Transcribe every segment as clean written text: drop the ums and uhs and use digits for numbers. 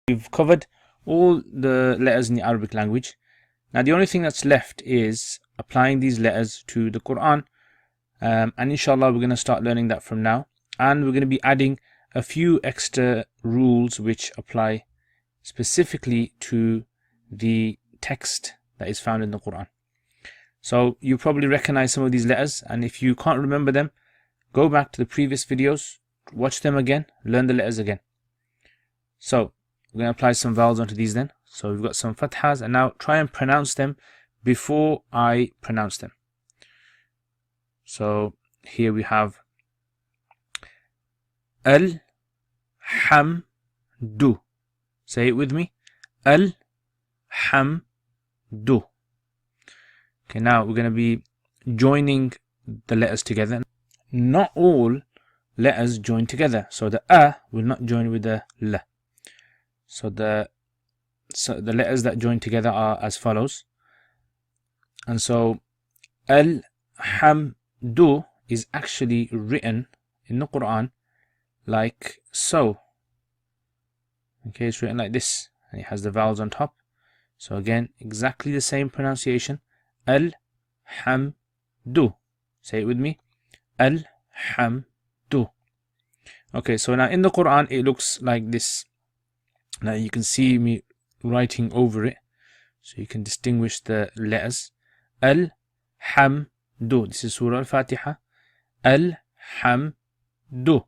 We've covered all the letters in the Arabic language. Now the only thing that's left is applying these letters to the Quran, and inshallah we're going to start learning that from now, and we're going to be adding a few extra rules which apply specifically to the text that is found in the Quran. So you probably recognize some of these letters, and if you can't remember them, go back to the previous videos, watch them again, learn the letters again. So we're going to apply some vowels onto these then. So we've got some fathas, and now try and pronounce them before I pronounce them. So here we have al-hamdu. Say it with me. Al-hamdu. Okay, now we're going to be joining the letters together. Not all letters join together. So the a will not join with the l. So the letters that join together are as follows. And so al-hamdu is actually written in the Quran like so. Okay, it's written like this, and it has the vowels on top. So again, exactly the same pronunciation. Al-hamdu. Say it with me. Al-hamdu. Okay, so now in the Quran it looks like this. Now you can see me writing over it, so you can distinguish the letters. Al-hamdu. This is Surah Al-Fatiha. Al-hamdu.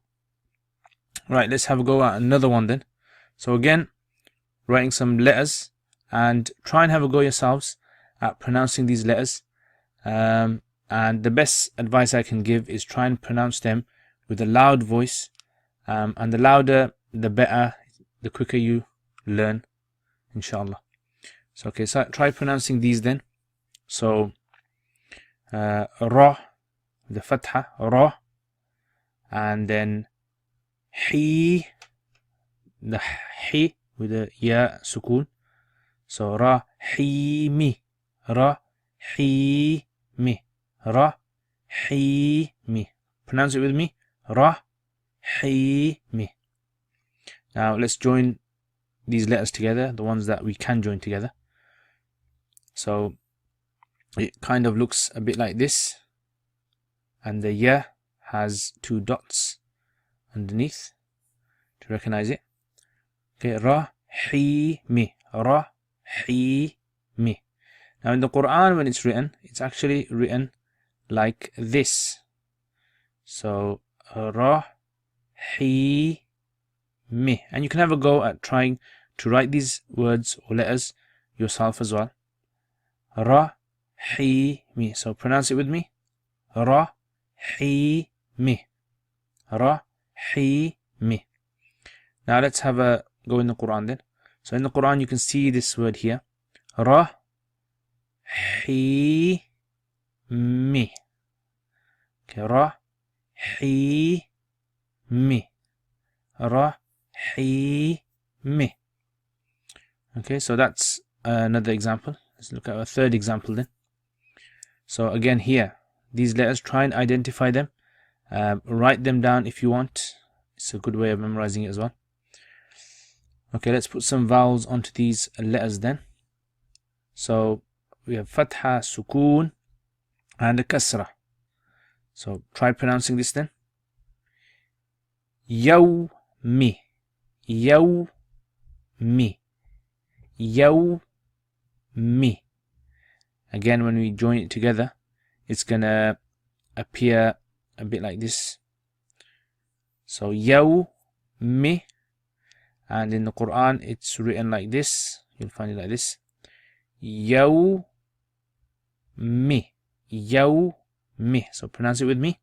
Right, let's have a go at another one then. So again, writing some letters, and try and have a go yourselves at pronouncing these letters. And the best advice I can give is try and pronounce them with a loud voice. And the louder, the better, the quicker you learn, inshallah. So okay, so try pronouncing these then. So ra, the fatha, ra, and then hi, the hi with the ya sukun. So ra hi mi, ra hi mi, ra hi mi. Pronounce it with me. Ra hi mi. Now let's join these letters together, the ones that we can join together. So it kind of looks a bit like this, and the ya has two dots underneath to recognize it. Okay, ra hi mi, ra hi mi. Now in the Quran, when it's written, it's actually written like this. So ra hi mi, and you can have a go at trying to write these words or letters yourself as well. Ra hi mi. So pronounce it with me. Ra hi mi, ra hi mi. Now let's have a go in the Quran then. So in the Quran you can see this word here, ra hi mi. Okay, ra hi mi, ra hi mi. Okay, so that's another example. Let's look at a third example then. So again here, these letters, try and identify them. Write them down if you want. It's a good way of memorizing it as well. Okay, let's put some vowels onto these letters then. So we have fatha, sukun, and a kasra. So try pronouncing this then. Yawmi, yawmi, yawmi. Again, when we join it together, it's gonna appear a bit like this. So yawmi, and in the Quran it's written like this. You'll find it like this. Yawmi, yawmi. So pronounce it with me.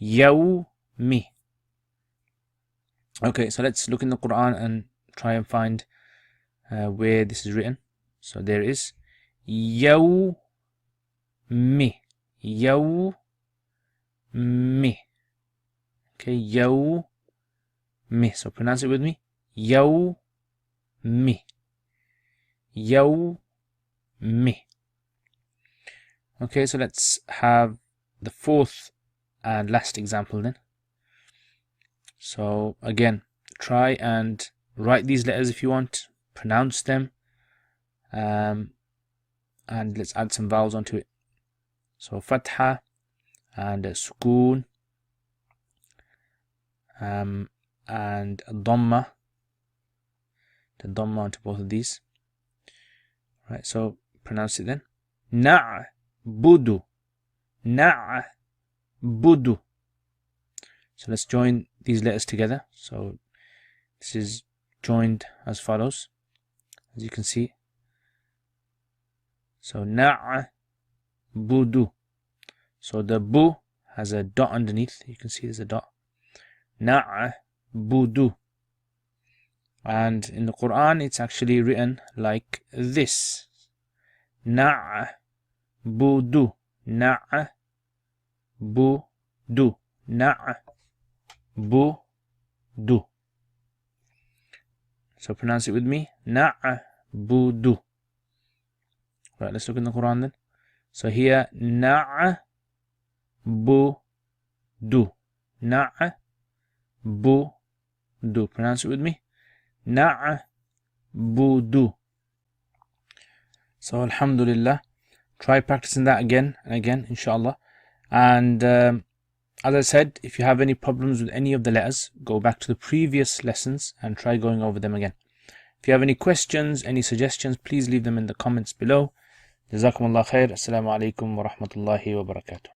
Yawmi. Okay, so let's look in the Quran and try and find where this is written. So there it is. Yawmi, yawmi. Okay, yawmi. So pronounce it with me. Yawmi, yawmi. Okay, so let's have the fourth and last example then. So again, try and write these letters if you want, pronounce them, and let's add some vowels onto it. So fatha and sukoon, and dhamma, the dhamma onto both of these. Right, so pronounce it then. Na'budu, na'budu. So let's join these letters together. So this is joined as follows, as you can see. So na'budu. So the bu has a dot underneath. You can see there's a dot. Na'budu. And in the Quran, it's actually written like this. Na'budu. Na'budu. Na'budu. So pronounce it with me. Na'budu. Right, let's look in the Quran then. So here, na'budu. Na'budu. Pronounce it with me. Na'budu. So alhamdulillah, try practicing that again and again, inshallah. And as I said, if you have any problems with any of the letters, go back to the previous lessons and try going over them again. If you have any questions, any suggestions, please leave them in the comments below. Jazakumullah khair. Assalamu alaikum wa rahmatullahi wa barakatuh.